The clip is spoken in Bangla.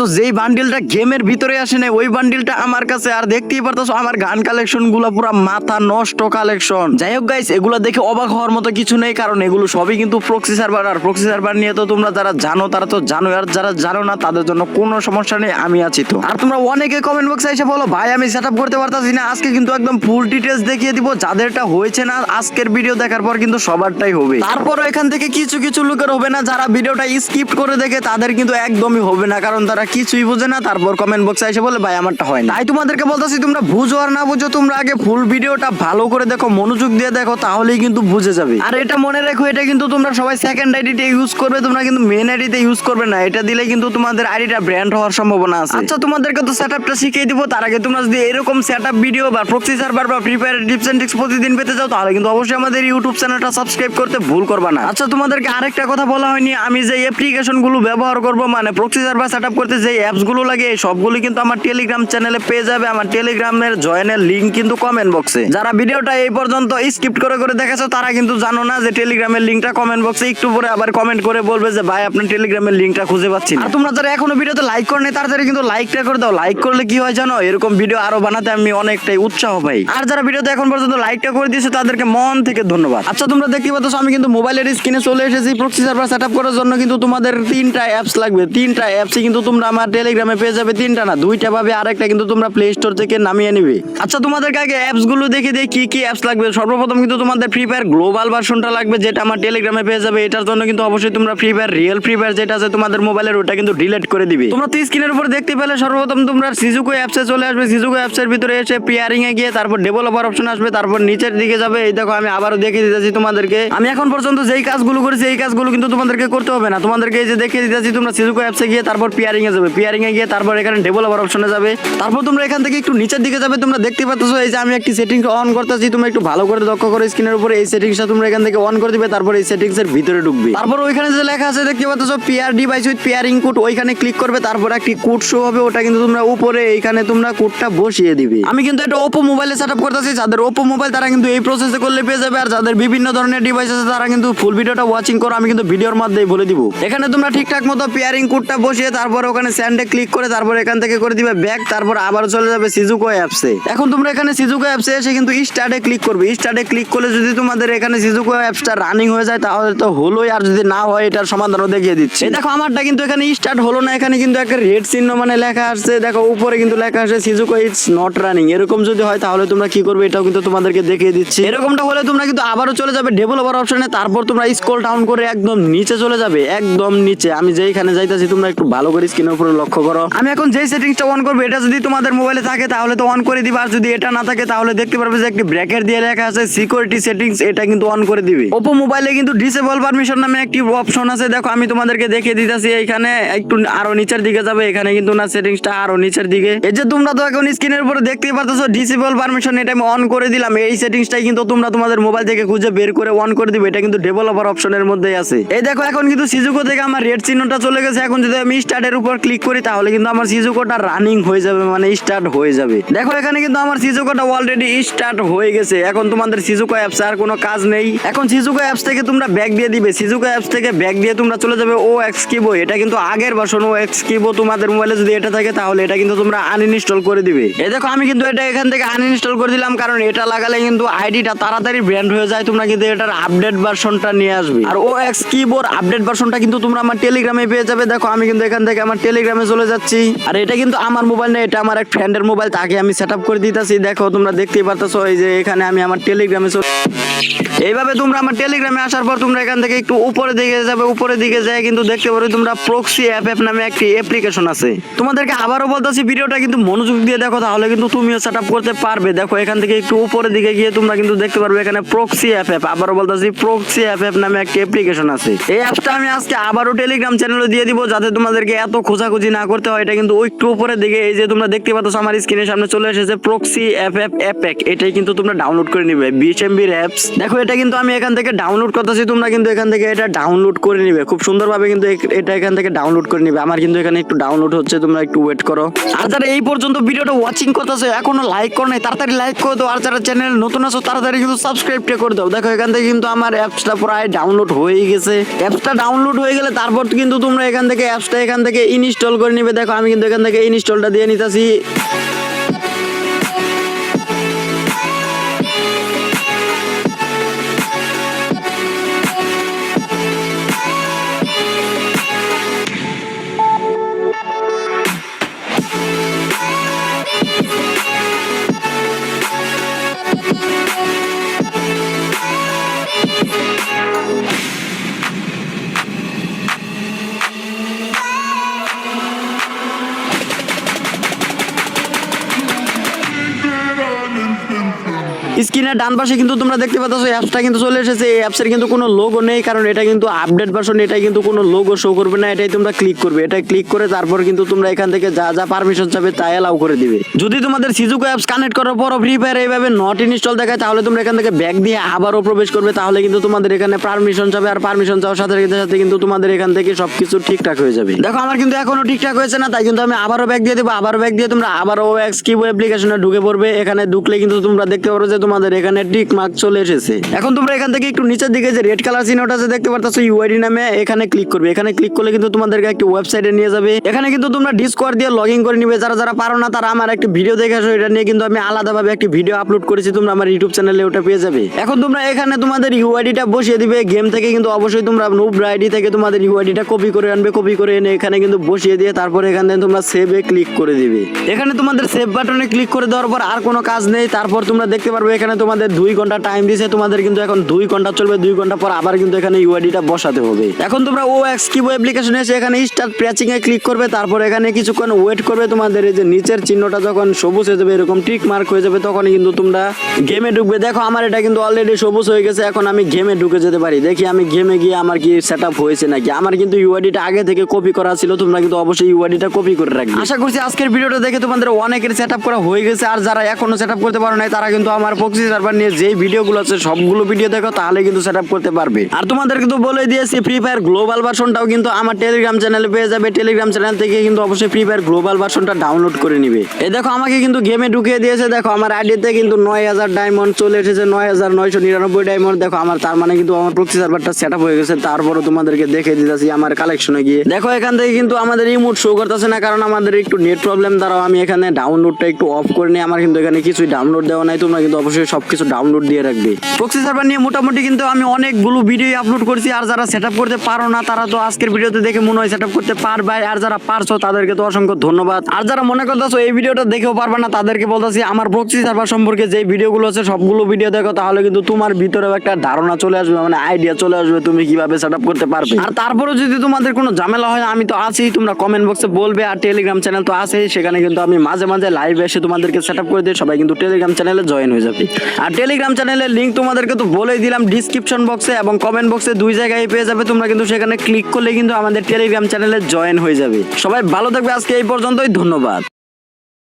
তো যেই বান্ডিলটা গেমের ভিতরে আসে না ওই বান্ডিলটা আমার কাছে, আর দেখতেই পারতেছো আমার গান কালেকশন গুলো পুরো মাথা নষ্ট কালেকশন। যাই হোক গাইস, এগুলো দেখে অবাক হওয়ার মতো কিছু নেই, কারণ এগুলো সবই কিন্তু প্রক্সি সার্ভার, আর প্রক্সি সার্ভার নিয়ে তো তোমরা যারা জানো তারা তো জানো, আর যারা জানো না তাদের জন্য কোনো সমস্যা নেই, আমি আছি তো। আর তোমরা অনেকে কমেন্ট বক্সে এসে বলো ভাই আমি সেটআপ করতে পারতাছি না, আজকে কিন্তু একদম ফুল ডিটেইলস দেখিয়ে দিব। যাদেরটা হয়েছে না আজকের ভিডিও দেখার পর কিন্তু সবারটাই হবে। তারপরও এখান থেকে কিছু কিছু লোকের হবে না, যারা ভিডিওটা স্কিপ করে দেখে তাদের কিন্তু একদমই হবে না, কারণ তারা কিছুই বোঝে না, তারপর কমেন্ট বক্সে এসে বলে ভাই আমারটা হয় না। তাই তোমাদেরকে বলতেছি তোমরা বুঝো আর না বুঝো, তোমরা আগে ফুল ভিডিওটা ভালো করে দেখো, মনোযোগ দিয়ে দেখো, তাহলেই কিন্তু বুঝে যাবে। আর এটা মনে রেখো, এটা কিন্তু তোমরা সবাই সেকেন্ড আইডিতে ইউজ করবে, তোমরা কিন্তু মেন আইডিতে ইউজ করবে না। এটা দিলে কিন্তু তোমাদের আইডিটা ব্র্যান্ড হওয়ার সম্ভাবনা আছে। আচ্ছা তোমাদেরকে তো সেটআপটা শিখিয়ে দিব, তার আগে তোমরা যদি এরকম সেটআপ ভিডিও বা প্রক্সি সার্ভার বা Free Fire tips and tricks প্রতিদিন পেতে চাও, তাহলে কিন্তু অবশ্যই আমাদের ইউটিউব চ্যানেলটা সাবস্ক্রাইব করতে ভুল করবা না। আচ্ছা তোমাদেরকে আরেকটা কথা বলা হয়নি, আমি যে অ্যাপ্লিকেশন গুলো ব্যবহার করব, মানে প্রক্সি সার্ভার সেটআপ করতে যে অ্যাপস গুলো লাগে, এই সবগুলো কিন্তু আমার টেলিগ্রাম চ্যানেলে পেয়ে যাবে। আমার টেলিগ্রামের জয়েনের লিংক কিন্তু কমেন্ট বক্সে। যারা ভিডিওটা এই পর্যন্ত স্কিপ করে করে দেখেছো তারা কিন্তু জানো না যে টেলিগ্রামের লিংকটা কমেন্ট বক্সে, একটু পরে আবার কমেন্ট করে বলবে যে ভাই আপনার টেলিগ্রামের লিংকটা খুঁজে পাচ্ছি না। আর তোমরা যারা এখনো ভিডিওতে লাইক করো না তাড়াতাড়ি কিন্তু লাইকটা করে দাও। লাইক করলে কি হয় জানো, এরকম ভিডিও আরো বানাতে আমি অনেকটাই উৎসাহ পাই। আর যারা ভিডিওতে এখন পর্যন্ত লাইকটা করে দিয়েছে তাদেরকে মন থেকে ধন্যবাদ। আচ্ছা তোমরা দেখতে পাচ্ছ আমি কিন্তু মোবাইলের স্ক্রিনে চলে এসেছি। প্রক্সি সার্ভার সেটআপ করার জন্য কিন্তু তোমাদের 3টা অ্যাপস লাগবে। 3টা অ্যাপসই কিন্তু তোমরা আমার টেলিগ্রামে পেয়ে যাবে। 3টা না 2টা পাবে, আরেকটা কিন্তু তোমরা প্লে স্টোর থেকে নামিয়ে নিবে। আচ্ছা তোমাদেরকে আগে অ্যাপস গুলো দেখে দেই কি কি অ্যাপস লাগবে। সর্বপ্রথম কিন্তু তোমাদের ফ্রি ফায়ার গ্লোবাল ভার্সনটা লাগবে, যেটা আমার টেলিগ্রামে পেয়ে যাবে। এটার জন্য কিন্তু অবশ্যই তোমরা free fire real free fire যেটা আছে তোমাদের মোবাইলের, ওটা কিন্তু ডিলিট করে দিবে। তোমরা তো স্ক্রিনের উপর দেখতে পেলে সর্বপ্রথম তোমরা সিজুকো অ্যাপসে চলে আসবে। সিজুকো অ্যাপসের ভিতরে এসে পেয়ারিং এ গিয়ে তারপর ডেভেলপার অপশন আসবে, তারপর নিচের দিকে যাবে। এই দেখো আমি আবারও দেখিয়ে দিতেছি তোমাদেরকে। আমি এখন পর্যন্ত যেই কাজগুলো করেছি এই কাজগুলো কিন্তু তোমাদেরকে করতে হবে না, তোমাদেরকে এই যে দেখিয়ে দিতেছি। তোমরা সিজুকো অ্যাপসে গিয়ে তারপর পেয়ারিং এ যাবে, পেয়ারিং এ গিয়ে তারপর এখানে ডেভেলপার অপশনে যাবে। তারপর তোমরা এখান থেকে একটু নিচের দিকে যাবে। তোমরা দেখতে পাচ্ছ এই যে আমি একটি সেটিংস অন করতেছি, তোমরা একটু ভালো করে লক্ষ্য করে স্ক্রিনের উপরে এই সেটিংসটা তোমরা এখান থেকে অন করে দিবে। তারপর এই সেটিংস এর ভিতরে ঢুকবে। তারপর ওইখানে যে লেখা আছে দেখতে পাচ্ছ pair device with pairing code, ওইখানে ক্লিক করবে। তারপর একটি কোড শো হবে, ওটা কিন্তু তোমরা উপরে এইখানে তোমরা কোডটা বসিয়ে দিবে। আমি কিন্তু এটা ওপো মোবাইলে সেটআপ করতেছি, যাদের ওপো মোবাইল তারা কিন্তু এই প্রসেসে করলে পেয়ে যাবে। আর যাদের বিভিন্ন ধরনের ডিভাইস আছে তারা কিন্তু ফুল ভিডিওটা ওয়াচিং করো, আমি কিন্তু ভিডিওর মধ্যেই বলে দিব। এখানে তোমরা ঠিকঠাক মতো পেয়ারিং কোডটা বসিয়ে তারপর ওখানে স্যান্ডে ক্লিক করে তারপর এখান থেকে করে দিবে ব্যাক। তারপর আবার চলে যাবে সিজুকো অ্যাপসে। এখন তোমরা এখানে সিজুকো অ্যাপসে এসে কিন্তু স্টার্টে ক্লিক করবে। স্টার্টে ক্লিক করলে যদি তোমাদের এখানে সিজুকো অ্যাপসটা রানিং হয়ে যায় তাহলে তো হলোই, আর যদি না হয় এটার সমাধানও দেখিয়ে দিচ্ছি। দেখো আমারটা কিন্তু এখানে স্টার্ট হলো না, এখানে কিন্তু একটা রেড চিহ্ন মানে লেখা আসছে। দেখো উপরে কিন্তু লেখা আসছে সিজুকো ইটস নট রানিং। এরকম যদি হয় তাহলে তোমরা কি করবে এটাও কিন্তু তোমাদেরকে দেখিয়ে দিচ্ছি। এরকমটা হলে তোমরা কিন্তু আবারও চলে যাবে ডেভেলপার অপশনে। তারপর তোমরা স্ক্রল ডাউন করে একদম নিচে চলে যাবে, একদম নিচে। আমি যেইখানে যাইতাছি তোমরা একটু ভালো করে স্ক্রিনের উপরে লক্ষ্য করো। আমি এখন যেই সেটিংসটা অন করবো এটা যদি তোমাদের মোবাইলে থাকে তাহলে তো অন করে দিবে, আর যদি এটা না থাকে তাহলে দেখতে পারবে যে একটি ব্র্যাকেট দিয়ে লেখা আছে সিকিউরিটি সেটিংস, এটা কিন্তু অন করে দিবে। ওপো মোবাইলে কিন্তু ডিসেবল পারমিশন নামে একটি অপশন আছে। দেখো আমি তোমাদেরকে দেখিয়ে দিতেছি, এইখানে একটু আরো নিচের দিকে যাবে, এখানে কিন্তু না সেটিংসটা আরো নিচের দিকে। এই যে তোমরা তো এখন স্ক্রিনের উপরে দেখতেই পারতেছো ডিসেবল পারমিশন, এটা আমি অন করে দিলাম। এই সেটিংসটাই কিন্তু তোমরা তোমাদের মোবাইল থেকে খুঁজে বের করে অন করে দিবে, এটা কিন্তু ডেভেলপার অপশনের মধ্যেই আছে। এই দেখো এখন কিন্তু সিজুকো থেকে আমার রেড চিহ্নটা চলে গেছে। এখন যদি আমি স্টার্টের উপর ক্লিক করি তাহলে কিন্তু আমার সিজুকোটা রানিং হয়ে যাবে, মানে স্টার্ট হয়ে যাবে। দেখো এখানে কিন্তু আমার সিজুকোটা অলরেডি স্টার্ট হয়ে গেছে। এখন তোমাদের সিজুকো অ্যাপস আর কোনো কাজ নেই। এখন সিজুকো অ্যাপস থেকে তোমরা ব্যাক দিয়ে দিবে। সিজুকো অ্যাপস থেকে ব্যাক দিয়ে তোমরা চলে যাবে ও এক্স কিবো। এটা কিন্তু আগের ভার্সন ও এক্স কিবো। তোমাদের মোবাইলে যদি এটা থাকে তাহলে এটা কিন্তু তোমরা আনইনস্টল করে দিবে। এই দেখো আমি কিন্তু এটা এখান থেকে আনইনস্টল করে দিলাম, কারণ এটা লাগালে কিন্তু আইডিটা তাড়াতাড়ি ব্র্যান্ড হয়ে যায়। তোমরা কিন্তু এটার আপডেট ভার্সনটা নিয়ে আসবে। আর ও এক্স কিবোর আপডেট ভার্সনটা কিন্তু তোমরা আমার টেলিগ্রামে পেয়ে যাবে। দেখো আমি কিন্তু এখান থেকে আমার টেলিগ্রামে চলে যাচ্ছি। আর এটা কিন্তু আমার মোবাইল না, এটা আমার এক ফ্রেন্ডের মোবাইল, তাকে আমি সেটআপ করে দিতেছি। দেখো তোমরা দেখতেই পারতেছো এই যে এখানে আমি আমার টেলিগ্রামে এইভাবে তোমরা আমার টেলিগ্রামে আসার পর তোমরা এখান থেকে একটু উপরে দিকে যাবে। উপরে দিকে যায় কিন্তু দেখতে পারো তোমরা প্রক্সি অ্যাপ নামে একটি অ্যাপ্লিকেশন আছে। তোমাদেরকে আবারও বলতেছি ভিডিওটা কিন্তু মনোযোগ দিয়ে দেখো, তাহলে কিন্তু তুমিও সেটআপ করতে পারবে। দেখো এখান থেকে একটু উপরের দিকে গিয়ে তোমরা কিন্তু দেখতে পারবে এখানে প্রক্সি অ্যাপ। আবারও বলতেছি প্রক্সি অ্যাপ নামে একটি অ্যাপ্লিকেশন আছে। এই অ্যাপসটা আমি আজকে আবারও টেলিগ্রাম চ্যানেলে দিয়ে দিব, যাতে তোমাদেরকে এত খোঁজাখুঁজি না করতে হয়। এটা কিন্তু একটু উপরের দিকে এই যে তোমরা দেখতে পাচ্ছ আমার স্ক্রিনের সামনে চলে এসেছে প্রক্সি অ্যাপ। এটাই কিন্তু তোমরা ডাউনলোড করে নিবে 20 MB অ্যাপস। দেখো এটা কিন্তু আমি এখান থেকে ডাউনলোড করতেছি, তোমরা কিন্তু এখান থেকে এটা ডাউনলোড করে নিবে খুব সুন্দরভাবে। কিন্তু এটা এখান থেকে ডাউনলোড করে নিবে। আমার কিন্তু এখানে একটু ডাউনলোড হচ্ছে, তোমরা একটু ওয়েট করো। আর যারা এই পর্যন্ত ভিডিওটা ওয়াচিং করতেছো এখনো লাইক করো নাই, তাড়াতাড়ি লাইক করে দাও। আর যারা চ্যানেল নতুন আছো তাড়াতাড়ি কিন্তু সাবস্ক্রাইবটা করে দাও। দেখো এখান থেকে কিন্তু আমার অ্যাপসটা প্রায় ডাউনলোড হয়ে গেছে। অ্যাপসটা ডাউনলোড হয়ে গেলে তারপর কিন্তু তোমরা এখান থেকে অ্যাপসটা এখান থেকে ইনস্টল করে নিবে। দেখো আমি কিন্তু এখান থেকে ইনস্টলটা দিয়ে নিতেছি। স্ক্রিনের ডান পাশে কিন্তু তোমরা দেখতে পাচ্ছ অ্যাপসটা কিন্তু চলে এসেছে। এই অ্যাপসের কিন্তু কোনো লোগো নেই, কারণ এটা কিন্তু আপডেট ভার্সন, এটা কিন্তু কোনো লোগো শো করবে না। এটাই তোমরা ক্লিক করবে, এটা ক্লিক করে তারপর কিন্তু তোমরা এখান থেকে যা যা পারমিশন চাবে তাই অ্যালাউ করে দিবে। যদি তোমাদের সিজুকো অ্যাপস কানেক্ট করার পর ফ্রি ফায়ার এইভাবে নট ইনস্টল দেখায়, তাহলে তোমরা এখান থেকে ব্যাক দিয়ে আবারও প্রবেশ করবে, তাহলে কিন্তু তোমাদের এখানে পারমিশন চাবে। আর পারমিশন চাওয়ার সাথে সাথে কিন্তু তোমাদের এখান থেকে সবকিছু ঠিকঠাক হয়ে যাবে। দেখো আমার কিন্তু এখনো ঠিকঠাক হয়েছে না, তাই কিন্তু আমি আবারও ব্যাক দিয়ে দেবো। আবারও ব্যাক দিয়ে তোমরা আবারও ওএক্স কিবো অ্যাপ্লিকেশনে ঢুকে পড়বে। এখানে ঢুকলে কিন্তু তোমরা দেখতে পারো যে তোমাদের এখানে টিক মার্ক চলে এসেছে। এখন তোমরা এখান থেকে একটু নিচের দিকে যে রেড কালার চিহ্নটা আছে দেখতে পারতাছো, ইউআইডি নামে, এখানে ক্লিক করবে। এখানে ক্লিক করলে কিন্তু তোমাদেরকে একটা ওয়েবসাইটে নিয়ে যাবে। এখানে কিন্তু তোমরা ডিসকর্ড দিয়ে লগ ইন করে নিবে। যারা যারা পারো না তারা আমার একটা ভিডিও দেখে আসো, এটা নিয়ে কিন্তু আমি আলাদাভাবে একটা ভিডিও আপলোড করেছি, তোমরা আমার ইউটিউব চ্যানেলে ওটা পেয়ে যাবে। এখন তোমরা এখানে তোমাদের ইউআইডিটা বসিয়ে দিবে। গেম থেকে কিন্তু অবশ্যই তোমরা নুব আইডি থেকে তোমাদের ইউআইডিটা কপি করে আনবে। কপি করে এনে এখানে কিন্তু বসিয়ে দিয়ে তারপর এখান থেকে তোমরা সেভে ক্লিক করে দিবে। এখানে তোমাদের সেভ বাটনে ক্লিক করে দেওয়ার পর আর কোনো কাজ নেই। তারপর তোমরা দেখতে পারবে এখানে তোমাদের 2 ঘন্টা টাইম দিয়েছে। তোমাদের কিন্তু এখন 2 ঘন্টা চলবে। 2 ঘন্টা পর আবার কিন্তু এখানে ইউআইডিটা বসাতে হবে। এখন তোমরা ওএক্স কিবো অ্যাপ্লিকেশনে এসে এখানে স্টার্ট প্যাচিং এ ক্লিক করবে। তারপর এখানে কিছুক্ষণ ওয়েট করবে। তোমাদের এই যে নিচের চিহ্নটা যখন সবুজ হয়ে যাবে, এরকম টিক মার্ক হয়ে যাবে, তখন কিন্তু তোমরা গেমে ঢুকবে। দেখো আমার এটা কিন্তু অলরেডি সবুজ হয়ে গেছে। এখন আমি গেমে ঢুকে যেতে পারি। দেখি আমি গেমে গিয়ে আমার কি সেটআপ হয়েছে নাকি। আমার কিন্তু ইউআইডিটা আগে থেকে কপি করা ছিল। তোমরা কিন্তু অবশ্যই ইউআইডিটা কপি করে রাখবে। আশা করছি আজকের ভিডিওটা দেখে তোমাদের অনেকের সেটআপ করা হয়ে গেছে। আর যারা এখনো সেটআপ করতে পারো নাই তারা কিন্তু আমার প্রক্সি সার্ভার নিয়ে যেই ভিডিওগুলো আছে সবগুলো ভিডিও দেখো, তাহলে কিন্তু সেটআপ করতে পারবে। আর তোমাদের কিন্তু বলে দিয়েছি ফ্রি ফায়ার গ্লোবাল ভার্সনটাও কিন্তু আমার টেলিগ্রাম চ্যানেলে পেয়ে যাবে। টেলিগ্রাম চ্যানেল থেকে কিন্তু অবশ্যই ফ্রি ফায়ার গ্লোবাল ভার্সনটা ডাউনলোড করে নিবে। এই দেখো আমাকে কিন্তু গেমে ঢুকিয়ে দিয়েছে। দেখো আমার আইডিতে কিন্তু 9000 ডায়মন্ড চলে এসেছে, 9999 ডায়মন্ড। দেখো আমার তার মানে কিন্তু আমার প্রক্সি সার্ভারটা সেটআপ হয়ে গেছে। তারপরও তোমাদেরকে দেখে দিতেছি আমার কালেকশনে গিয়ে। দেখো এখান থেকে কিন্তু আমাদের ইমোট শো করতেছে না, কারণ আমাদের একটু নেট প্রবলেম। দ্বারাও আমি এখানে ডাউনলোডটা একটু অফ করে নিই। আমার কিন্তু এখানে কিছুই ডাউনলোড দেওয়া নাই। তোমরা কিন্তু অবশ্যই সবকিছু ডাউনলোড দিয়ে রাখবে। প্রক্সি সার্ভার নিয়ে মোটামুটি কিন্তু আমি অনেকগুলো ভিডিও আপলোড করছি। আর যারা সেটআপ করতে পারো না তারা তো আজকের ভিডিওতে দেখে মনে হয় সেটআপ করতে পারবে। আর যারা পারছো তাদেরকে তো অসংখ্য ধন্যবাদ। আর যারা মনে করতেছো এই ভিডিওটা দেখেও পারবে না, তাদেরকে বলতেছি আমার প্রক্সি সার্ভার সম্পর্কে যে ভিডিওগুলো আছে সবগুলো ভিডিও দেখো, তাহলে কিন্তু তোমার ভিতরেও একটা ধারণা চলে আসবে, মানে আইডিয়া চলে আসবে তুমি কিভাবে সেটআপ করতে পারবে। আর তারপরেও যদি তোমাদের কোনো ঝামেলা হয় আমি তো আছি, তোমরা কমেন্ট বক্সে বলবে। আর টেলিগ্রাম চ্যানেল তো আছেই, সেখানে কিন্তু আমি মাঝে মাঝে লাইভে এসে তোমাদেরকে সেটআপ করে দিই। সবাই কিন্তু টেলিগ্রাম চ্যানেলে জয়েন হয়ে যাবে। আর টেলিগ্রাম চ্যানেলের লিংক তোমাদেরকে তো বলেই দিলাম, ডিসক্রিপশন বক্সে এবং কমেন্ট বক্সে 2 জায়গায় পেয়ে যাবে। তোমরা কিন্তু সেখানে ক্লিক করলে কিন্তু আমাদের টেলিগ্রাম চ্যানেলে জয়েন হয়ে যাবে। সবাই ভালো থাকবে। আজকে এই পর্যন্তই, ধন্যবাদ।